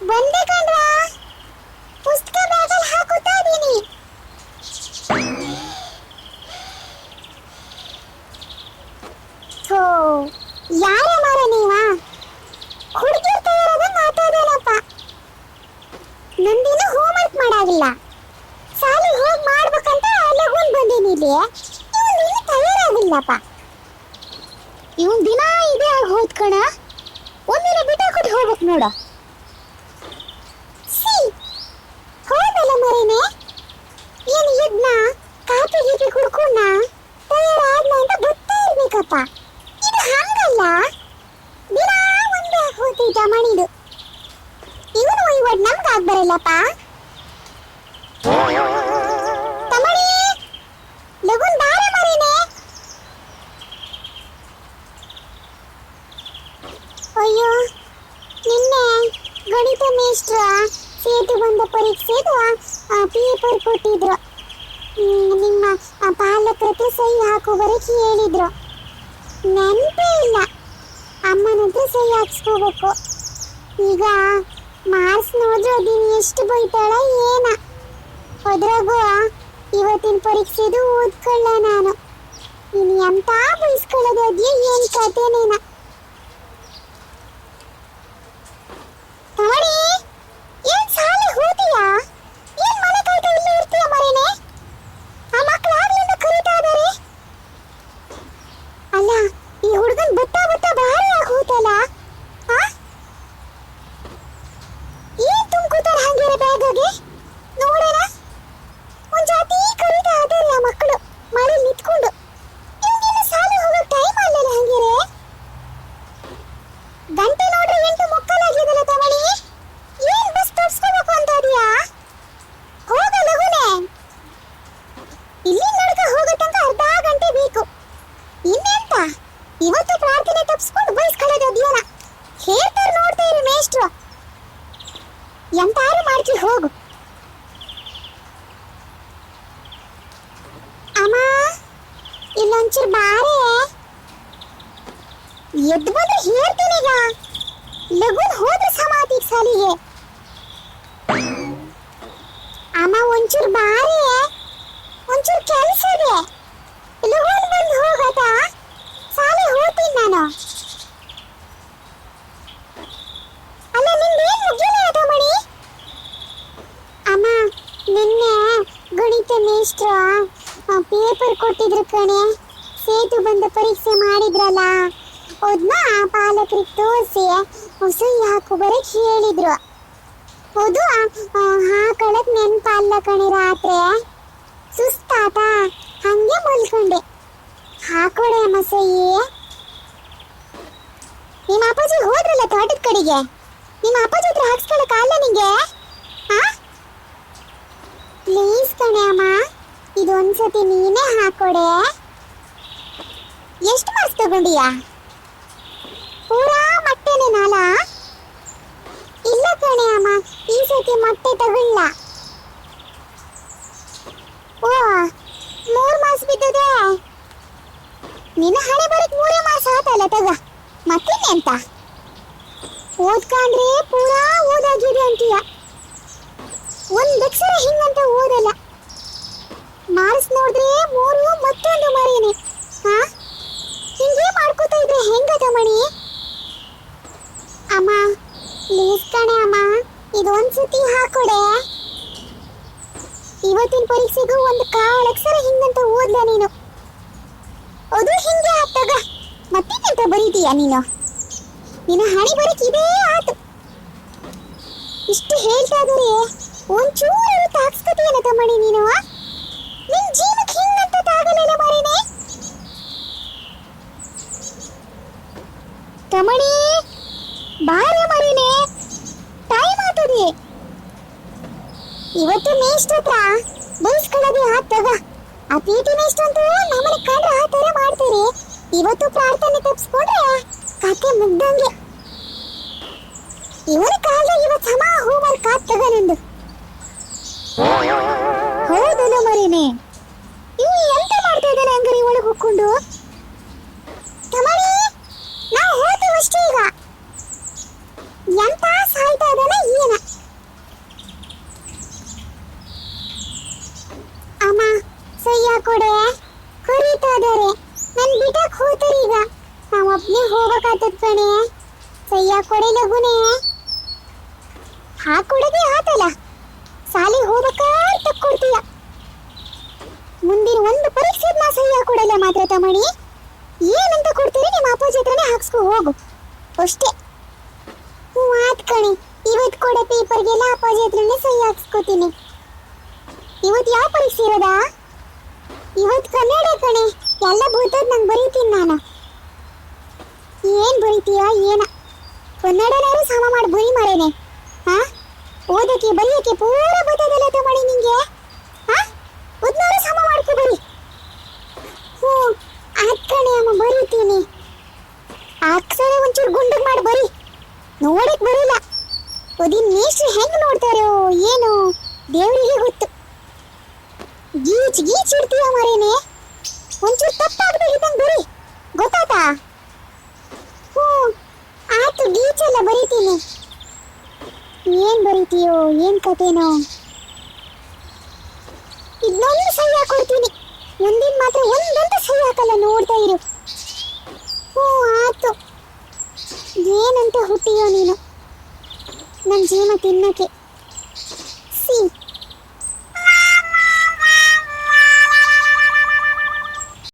ಬಂದೆ ಕಣ್ರಾ, ಪುಸ್ತಕ ಬ್ಯಾಗಲ್ಲಿ ಹಾಕುತ್ತಾ ಇದೀನಿ. ಥೋ, ಯಾರೇ ಮಾರ ನೀವ? ಹುಡುಗಿರ್ ತಯಾರಾದ ಮಾತಾಡೋಣಪ್ಪ. ನಂದಿನ ಹೋಮ್ವರ್ಕ್ ಮಾಡಾಗಿಲ್ಲ, ಸಾಲಿಗೆ ಹೋಗಿ ಮಾಡ್ಬೇಕಂತ ಲಗುನ್ ಬಂದೀನಿ ಇಲ್ಲಿ. ಇವನು ಇನ್ನೂ ತಯಾರಾಗಿಲ್ಲಪ್ಪ. ಇವನ್ ದಿನ ಇದೇ ಆಗಿ ಹೋದ್ ಕಣ. ಒಂದಿನ ಬಿಟ್ಟಾಕೊಟ್ಟು ಹೋಗ್ಬೇಕು ನೋಡ. ಹೋದಲ್ಲ ಮರೇನೆ, ಏನು ಯಜ್ಞ ಕಾಪಿ ಗೀಪಿ ಕುಡ್ಕೊಂಡ ತಯಾರಾದ್ನ ಅಂತ ಗೊತ್ತೇ ಇರ್ಬೇಕಪ್ಪ. ಇದು ಹಂಗಲ್ಲ, ದಿನ ಒಂದೇ ಹೋಗ್ತಿದ್ದ ಮಣಿದು. ಇವನು ಇವತ್ತು ನಮ್ಗೆ ಆಗ್ಬರಲ್ಲಪ್ಪ. ತಮಣಿ, ಲಗುನ್ ಬಾರ ಮರೇನೆ. ಅಯ್ಯೋ, ನಿನ್ನೆ ಗಣಿತ ಮೇಷ್ಟ್ರ ಸೇತು ಬಂದ ಪರೀಕ್ಷೆದು ಪೇಪರ್ ಕೊಟ್ಟಿದ್ರು. ನಿಮ್ಮ ಪಾಲಕರ ಹತ್ರ ಸಹಿ ಹಾಕೋ ಬರಕ್ಕೆ ಹೇಳಿದ್ರು. ನೆನಪೇ ಇಲ್ಲ, ಅಮ್ಮನ ಹತ್ರ ಸಹಿ ಹಾಕ್ಸ್ಕೋಬೇಕು. ಈಗ ಮಾರ್ಕ್ಸ್ ನೋಡ್ರೆ ಅದನ್ನ ಎಷ್ಟು ಬೈತಾಳ ಏನ. ಅದ್ರಾಗೂ ಇವತ್ತಿನ ಪರೀಕ್ಷೆದು ಓದ್ಕೊಳ್ಳ ನಾನು. ಇನ್ನು ಎಂತ ಬೈಸ್ಕೊಳ್ಳೋದು ಅದ್ಯಾ ಏನ್ ಕತೆನೇನ. ತಮಣಿ, ಏನ್ ಸಾಲೆ ಹೋತೀಯಾ? ಏನ್ ಮನೆ ಕಾಯ್ತಾ ಇಲ್ಲೇ ಇರ್ತೀಯ ಮರೇನೆ? ಆ ಮಕ್ಕಳು ಆಗ್ಲಿಂದ ಕರೀತಾ ಇದಾರೆ. ಅಲ್ಲ, ಈ ಹುಡುಗನ್ ಬತ್ತಾ ಬತ್ತಾ ಭಾರಿ ಆಗಿ ಹೋತಲ್ಲ. ಏನ್ ತುಂಬ್ಕೋತಾರ ಹಂಗಿರ ಬ್ಯಾಗ್ಗೆ ನೋಡೋಣ. ಒಂದ್ ಜಾತಿ ಕರೀತಾ ಇದಾರೆ ಆ ಮಕ್ಕಳು ಮಳೆ ನಿಂತ್ಕೊಂಡು. ಇವ್ನಿನ್ನು ಸಾಲೆ ಹೋಗೋ ಟೈಮ್ ಅಲ್ಲಲ್ಲ ಹಂಗಿರೆ. ಗಂಟೆ ನೋಡ್ರಿ 8 ಮುಕ್ಕಾಲಾಗಿದಲ್ಲ ತಮಣಿ. ಏನ್ ಬಸ್ ತಪ್ಸ್ಕೋಬೇಕು ಅಂತ ಇದೀಯಾ? ಹೋಗ ಲಗುನೆ. ಇಲ್ಲಿ ನಡ್ಕ ಹೋಗೋ ತನಕ ಅರ್ಧ ಗಂಟೆ ಬೇಕು. ಇನ್ನೆಂತ ಇವತ್ತು ಪ್ರಾರ್ಥನೆ ತಪ್ಸ್ಕೊಂಡು ಬೈಸ್ಕೊಳ್ಳೋದು ಅದ್ಯಾನ. ಹೇಳ್ತಾರೆ ನೋಡ್ತಾ ಇರಿ ಮೇಷ್ಟ್ರು. ಎಂತಾರು ಮಾಡ್ತಿ ಹೋಗು. ಅಮ್ಮ, ಇಲ್ಲೊಂಚೂರು ಬಾರೆ. ಎದ್ದು ಬಂದ್ರೆ ಹೇಳ್ತೀನಿ ಈಗ. ಲಗುನ್ ಹೋದ್ರೆ ಸಮಾಧಿ ಸಾಲಿಗೆ. ಅಮ್ಮ ಒಂಚೂರು ಬಾರೆ, ಒಂಚೂರು ಕೆಲಸ ಇದೆ. ಲಗುನ್ ಬಂದು ಹೋಗತಾ, ಸಾಲಿ ಹೋಗ್ತೀನಿ ನಾನು. ಅಲ್ಲ, ನಿಂದೇನು ಮುಗಿಲ್ಲ ತಮಣಿ? ಅಮ್ಮ, ನಿನ್ನೆ ಗಣಿತ ಮೇಷ್ಟ್ರು ಪೇಪರ್ ಕೊಟ್ಟಿದ್ರು ಕಣೆ. ಸೇತು ಬಂದ ಪರೀಕ್ಷೆ ಮಾಡಿದ್ರಲ್ಲ, ಅದನ್ನ ಪಾಲಕರಿಗೆ ತೋರಿಸಿ ಸಹಿ ಹಾಕೋ ಬರಕ್ಕೆ ಹೇಳಿದ್ರು. ಅದು ಹಾಕೊಳಕ್ ನೆನಪಲ್ಲ ಕಣೆ. ರಾತ್ರಿ ಸುಸ್ತಾತ, ಹಂಗೆ ಮಲ್ಕೊಂಡೆ. ಹಾಕೊಡೆ ಅಮ್ಮ ಸಹಿ. ನಿಮ್ಮ ಅಪ್ಪಾಜಿ ಹೋದ್ರಲ್ಲ ತೋಟದ ಕಡೆಗೆ, ನಿಮ್ಮ ಅಪ್ಪಾಜಿ ಹತ್ರ ಹಾಕ್ಸ್ಕೊಳಕ್ ಅಲ್ಲ ನಿಂಗೆ? ಪ್ಲೀಸ್ ಕಣೆ ಅಮ್ಮ, ಇದೊಂದ್ಸತಿ ನೀನೇ ಹಾಕೊಡೆ. ಎಷ್ಟು ಮಾರ್ಕ್ಸ್ ತಗೊಂಡಿಯಾ? ಪೂರಾ ಮೊಟ್ಟೆನೆ ನಾಲ? ಇಲ್ಲ ಕಣೆ ಅಮ್ಮ, ಈ ಸತಿ ಮೊಟ್ಟೆ ತಗೊಳ್ಳ. ಓ, 3 ಮಾರ್ಕ್ಸ್ ಬಿದ್ದದೆ. ನಿನ್ನ ಹಣೆ ಬರಕ್ 3 ಮಾರ್ಕ್ಸ್ ಆತಲ್ಲ ತಗ. ಮತ್ತಿನ್ನೆ ಅಂತ ಓದ್ಕೊಂಡ್ರೆ ಪೂರಾ ಓದಾಗಿದೆ ಅಂತೀಯ. ಒಂದಕ್ಷರ ಹಿಂಗಂತ ಓದಲ್ಲ. ಮಾರ್ಕ್ಸ್ ನೋಡಿದ್ರೆ 3 ಮತ್ತೊಂದು ಮರೇನೆ. ಹಿಂಗೆ ಮಾಡ್ಕೋತಾ ಇದ್ರೆ ಹೆಂಗ ತಮಣಿ? ಅಮ್ಮ, ಪ್ಲೀಸ್ ಕಣೆ ಅಮ್ಮ, ಇದೊಂದ್ಸತಿ ಹಾಕೊಡೆ. ಇವತ್ತಿನ ಪರೀಕ್ಷೆಗೂ ಒಂದು ಕಾಳಕ್ಷರ ಹಿಂಗಂತ ಓದ್ಲ ನೀನು. ಅದು ಹಿಂಗೆ ಆತಾಗ ಮತ್ತಿನ್ನೆಂತ ಬರೀತೀಯ ನೀನು? ನಿನ್ನ ಹಣೆ ಬರಕ್ ಇದೇ ಆತು. ಇಷ್ಟು ಹೇಳ್ತಾ ಇದ್ರೆ ಒಂಚೂರು ತಾಕ್ಸ್ಕತಿಯಲ್ಲ ತಮ್ಮಣಿ ನೀನು. ನಿನ್ ಜೀವಕ್ಕೆ ಹಿಂಗಂತ ತಾಗಲ್ಲ ಮರೇನೆ. ತಮ್ಮಣಿ, ಬಾರ ಮರೇನೆ, ಟೈಮ್ ಆಗ್ತದೆ. ಇವತ್ತು ಮೇಷ್ಟ್ರ ಹತ್ರ ಬೈಸ್ಕೊಳ್ಳೋದೇ ಆತಗ. ಆ ಪೀಟಿ ಮೇಷ್ಟ್ರ ಅಂತೂ ನಮ್ಮನೆ ಕಂಡ್ರೆ ಆ ಥರ ಮಾಡ್ತಾರೆ. ಇವತ್ತು ಪ್ರಾರ್ಥನೆ ತಪ್ಪಿಸ್ಕೊಂಡ್ರೆ ಕತೆ ಮುಗ್ದಂಗೆ. ಇವನ ಕಾಲದಾಗ ಇವತ್ತು ಸಮ ಹೋಮ್ವರ್ಕ್ ಆಗ್ತಗ ನಂದು. ಹೌದಲ್ಲ ಮರೇನೆ, ಇವು ಎಂತ ಮಾಡ್ತಾ ಇದ್ದಾನೆ ಹಂಗಾರೆ ಒಳಗೆ ಹೋಗ್ಕೊಂಡು? ತಮಣಿ, ನಾವು ಹೋಗ್ತೀವಷ್ಟೇ ಈಗ. ಎಂತ ಸಾಯ್ತಾ ಇದ್ದಾನೆ ಏನ? ಹಾಕೊಡದೆ ಆತಲ್ಲ, ಸಾಲಿ ಹೋಗ್ಬೇಕಂತ ಕೊಡ್ತೀಯ. ಮುಂದಿನ ಒಂದು ಪರೀಕ್ಷೆಗೆ ನಾ ಸಹಿ ಹಾಕೊಡಲ್ಲ ಮಾತ್ರ ತಮ್ಮಣಿ. ಏನಂತ ಕೊಡ್ತೀರಿ ನಿಮ್ಮ ಅಪ್ಪಾಜಿ ಹತ್ರನೇ ಹಾಕ್ಸ್ಕೊ ಹೋಗು ಅಷ್ಟೇ. ಹ್ಞೂ ಆತ್ ಕಣೆ, ಇವತ್ತು ಕೊಡೋ ಪೇಪರ್ಗೆಲ್ಲ ಅಪ್ಪಾಜಿ ಹತ್ರನೇ ಸಹಿ ಹಾಕ್ಸ್ಕೊತೀನಿ. ಇವತ್ತು ಯಾವ ಪರೀಕ್ಷೆ ಇರೋದಾ? ಇವತ್ತು ಕನ್ನಡ ಕಣೆ, ಎಲ್ಲ ಬೂತದ್ ನಂಗೆ ಬರೀತೀನಿ ನಾನು. ಏನ್ ಬರೀತೀಯ ಏನ? ಕನ್ನಡನಾರು ಸಮ ಮಾಡಿ ಬರೀ ಮಾರೇನೆ. ಹಾ, ಓದಕ್ಕೆ ಬರೆಯಕ್ಕೆ ಪೂರ ಬರ್ತದಲ್ಲ ತಮ್ಮಣಿ ನಿಂಗೆ. ಹಾ, ಓದ್ನಾರು ಸಮ ಮಾಡ್ಕೊ ಬರಿ. ಹ್ಞೂ ಆತ್ ಕಣೆ ಅಮ್ಮ, ಬರೀತೀನಿ. ಅಕ್ಷರ ಒಂಚೂರು ಗುಂಡಗ್ ಮಾಡಿ ಬರಿ, ನೋಡಕ್ ಬರಲ್ಲ. ಓದಿನ ಮೇಷ್ಟ್ರು ಹೆಂಗ್ ನೋಡ್ತಾರೋ ಏನು ದೇವರಿಗೆ ಗೊತ್ತು. ಗೀಚ್ ಗೀಚ್ ಇಡ್ತೀಯ ಮರೇನೆ, ಒಂಚೂರು ತಪ್ಪಾಗ್ಬೇಕಿದ್ದಂಗೆ ಬರಿ, ಗೊತ್ತಾತಾ? ಹ್ಞೂ ಆತು, ಗೀಚೆಲ್ಲ ಬರೀತೀನಿ. ಏನ್ ಬರೀತೀಯೋ ಏನ್ ಕಥೆನೋ. ಇದನ್ನೊಂದು ಸಹಿ ಹಾಕೊಡ್ತೀನಿ, ಮುಂದಿನ ಮಾತ್ರ ಒಂದಂತ ಸಹಿ ಹಾಕಲ್ಲ, ನೋಡ್ತಾ ಇರು. ಹ್ಞೂ ಆತು. ಏನಂತ ಹುಟ್ಟಿಯೋ ನೀನು ನನ್ನ ಜೀವ ತಿನ್ನಕ್ಕೆ.